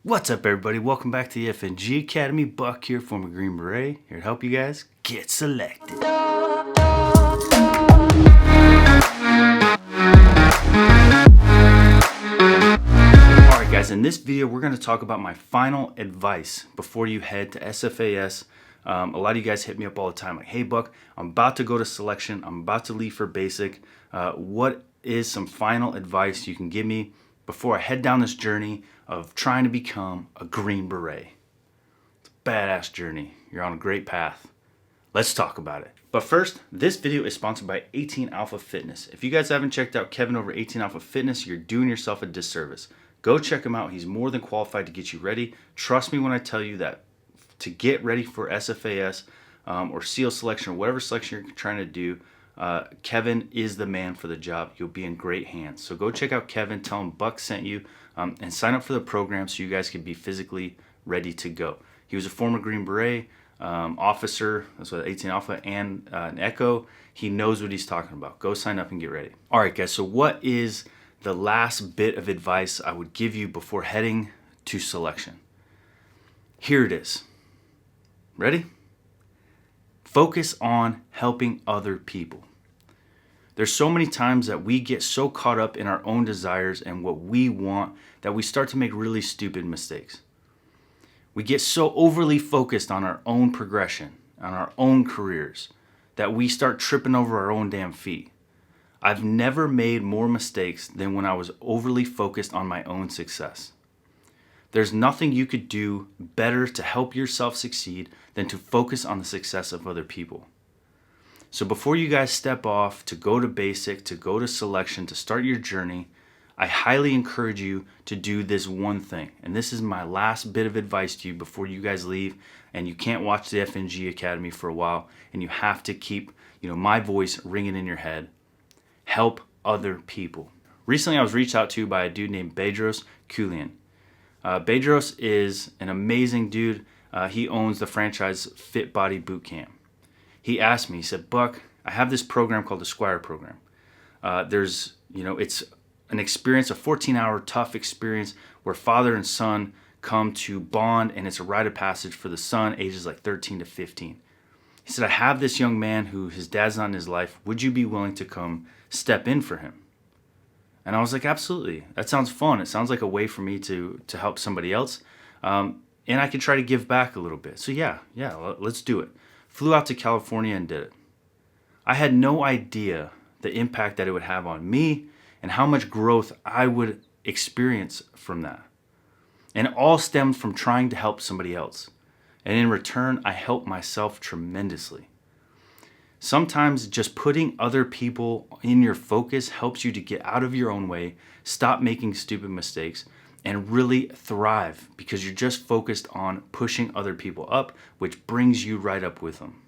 What's up, everybody? Welcome back to the FNG Academy. Buck here, former Green Beret, here to help you guys get selected. Alright guys, in this video we're going to talk about my final advice before you head to SFAS. A lot of you guys hit me up all the time like, hey Buck, I'm about to go to selection, I'm about to leave for basic. What is some final advice you can give me before I head down this journey of trying to become a Green Beret? It's a badass journey. You're on a great path. Let's talk about it. But first, this video is sponsored by 18 Alpha Fitness. If you guys haven't checked out Kevin over 18 Alpha Fitness, you're doing yourself a disservice. Go check him out. He's more than qualified to get you ready. Trust me when I tell you that to get ready for SFAS or SEAL selection or whatever selection you're trying to do, Kevin is the man for the job. You'll be in great hands. So go check out Kevin, tell him Buck sent you, and sign up for the program so you guys can be physically ready to go. He was a former Green Beret officer, that's what 18 Alpha, and an Echo. He knows what he's talking about. Go sign up and get ready. All right, guys, so what is the last bit of advice I would give you before heading to selection? Here it is. Ready? Focus on helping other people. There's so many times that we get so caught up in our own desires and what we want that we start to make really stupid mistakes. We get so overly focused on our own progression, on our own careers, that we start tripping over our own damn feet. I've never made more mistakes than when I was overly focused on my own success. There's nothing you could do better to help yourself succeed than to focus on the success of other people. So before you guys step off to go to basic, to go to selection, to start your journey, I highly encourage you to do this one thing. And this is my last bit of advice to you before you guys leave and you can't watch the FNG Academy for a while and you have to keep, my voice ringing in your head. Help other people. Recently I was reached out to by a dude named Bedros Keuilian. Bedros is an amazing dude. He owns the franchise Fit Body Boot Camp. He asked me, he said, Buck, I have this program called the Squire Program. It's an experience, a 14-hour tough experience where father and son come to bond, and it's a rite of passage for the son, ages like 13 to 15. He said, I have this young man who his dad's not in his life. Would you be willing to come step in for him? And I was like, absolutely. That sounds fun. It sounds like a way for me to help somebody else. And I could try to give back a little bit. So yeah, let's do it. Flew out to California and did it. I had no idea the impact that it would have on me and how much growth I would experience from that. And it all stemmed from trying to help somebody else. And in return, I helped myself tremendously. Sometimes just putting other people in your focus helps you to get out of your own way, stop making stupid mistakes, and really thrive because you're just focused on pushing other people up, which brings you right up with them.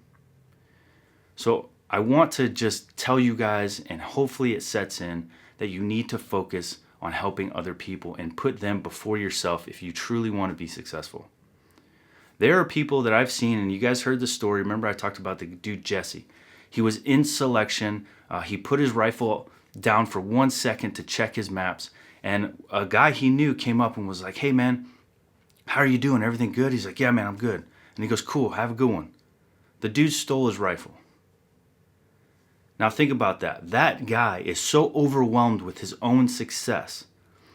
So I want to just tell you guys, and hopefully it sets in, that you need to focus on helping other people and put them before yourself if you truly want to be successful. There are people that I've seen, and you guys heard the story. Remember I talked about the dude Jesse. He was in selection. He put his rifle down for 1 second to check his maps. And a guy he knew came up and was like, hey man, how are you doing? Everything good? He's like, yeah man, I'm good. And he goes, cool, have a good one. The dude stole his rifle. Now think about that. That guy is so overwhelmed with his own success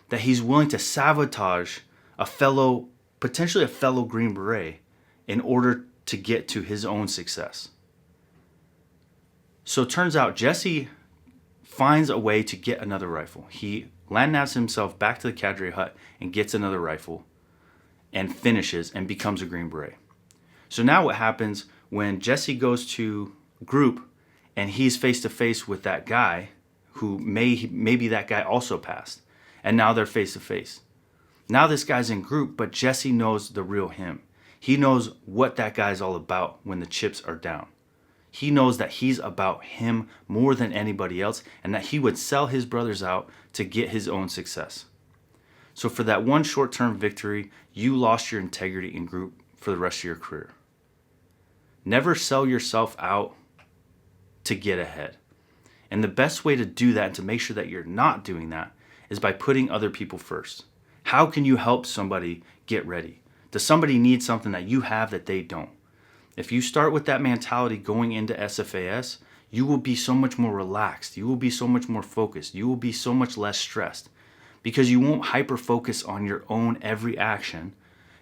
that he's willing to sabotage potentially a fellow Green Beret in order to get to his own success. So it turns out Jesse finds a way to get another rifle. He land navs himself back to the cadre hut and gets another rifle and finishes and becomes a Green Beret. So now what happens when Jesse goes to group and he's face to face with that guy who maybe that guy also passed, and now they're face to face. Now this guy's in group, but Jesse knows the real him. He knows what that guy's all about when the chips are down. He knows that he's about him more than anybody else and that he would sell his brothers out to get his own success. So for that one short-term victory, you lost your integrity in group for the rest of your career. Never sell yourself out to get ahead. And the best way to do that and to make sure that you're not doing that is by putting other people first. How can you help somebody get ready? Does somebody need something that you have that they don't? If you start with that mentality going into SFAS, you will be so much more relaxed. You will be so much more focused. You will be so much less stressed because you won't hyper focus on your own every action.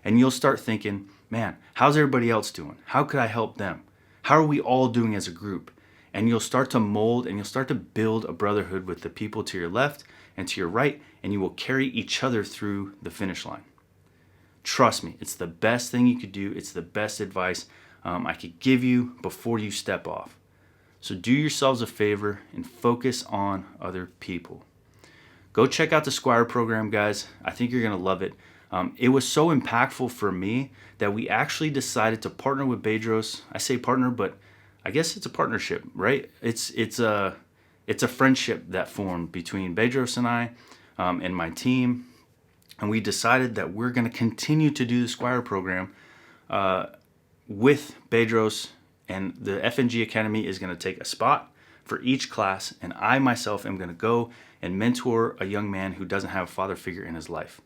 And you'll start thinking, man, how's everybody else doing? How could I help them? How are we all doing as a group? And you'll start to mold and you'll start to build a brotherhood with the people to your left and to your right, and you will carry each other through the finish line. Trust me, it's the best thing you could do. It's the best advice I could give you before you step off. So do yourselves a favor and focus on other people. Go check out the Squire Program, guys. I think you're going to love it. It was so impactful for me that we actually decided to partner with Bedros. I say partner, but I guess it's a partnership, right? It's a friendship that formed between Bedros and I and my team. And we decided that we're going to continue to do the Squire Program with Bedros, and the FNG Academy is going to take a spot for each class, and I myself am going to go and mentor a young man who doesn't have a father figure in his life.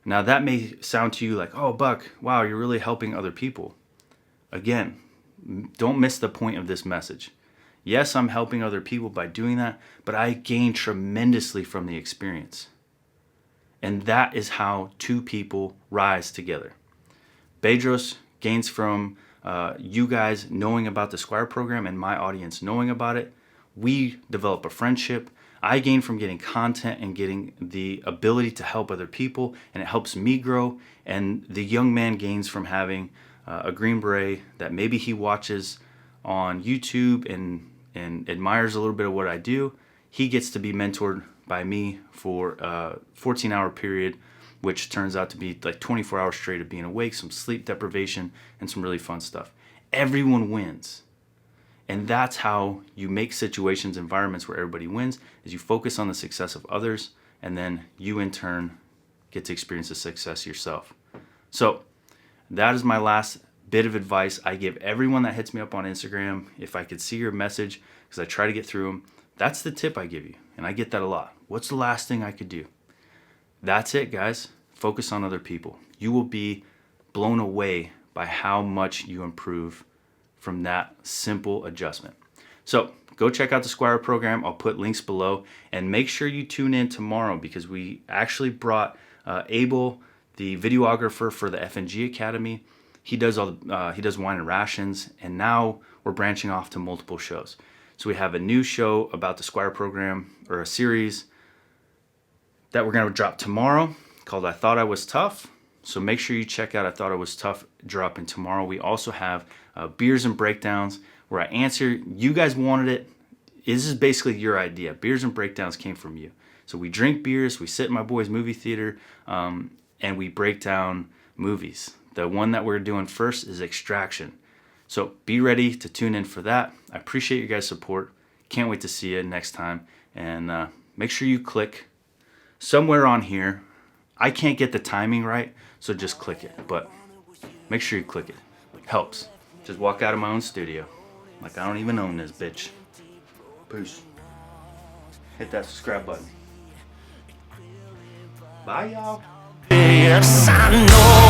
Now that may sound to you like, oh, Buck, wow, you're really helping other people. Again, don't miss the point of this message. Yes, I'm helping other people by doing that, but I gain tremendously from the experience. And that is how two people rise together. Bedros gains from you guys knowing about the Squire Program and my audience knowing about it. We develop a friendship. I gain from getting content and getting the ability to help other people, and it helps me grow. And the young man gains from having a Green Beret that maybe he watches on YouTube and admires a little bit of what I do. He gets to be mentored by me for a 14-hour period, which turns out to be like 24 hours straight of being awake, some sleep deprivation, and some really fun stuff. Everyone wins. And that's how you make situations, environments where everybody wins, is you focus on the success of others, and then you in turn get to experience the success yourself. So that is my last bit of advice I give everyone that hits me up on Instagram. If I could see your message, because I try to get through them, that's the tip I give you. And I get that a lot. What's the last thing I could do? That's it, guys. Focus on other people. You will be blown away by how much you improve from that simple adjustment. So go check out the Squire Program. I'll put links below, and make sure you tune in tomorrow, because we actually brought Abel, the videographer for the FNG Academy. He does wine and rations, and now we're branching off to multiple shows. So we have a new show about the Squire Program, or a series that we're going to drop tomorrow called I Thought I Was Tough. So make sure you check out I Thought I Was Tough dropping tomorrow. We also have Beers and Breakdowns, where I answer, you guys wanted it. This is basically your idea. Beers and Breakdowns came from you. So we drink beers, we sit in my boy's movie theater, and we break down movies. The one that we're doing first is Extraction. So be ready to tune in for that. I appreciate your guys' support. Can't wait to see you next time. And make sure you click somewhere on here. I can't get the timing right, so just click it. But make sure you click it. Helps. Just walk out of my own studio. Like I don't even own this bitch. Peace. Hit that subscribe button. Bye, y'all. Yes, I know.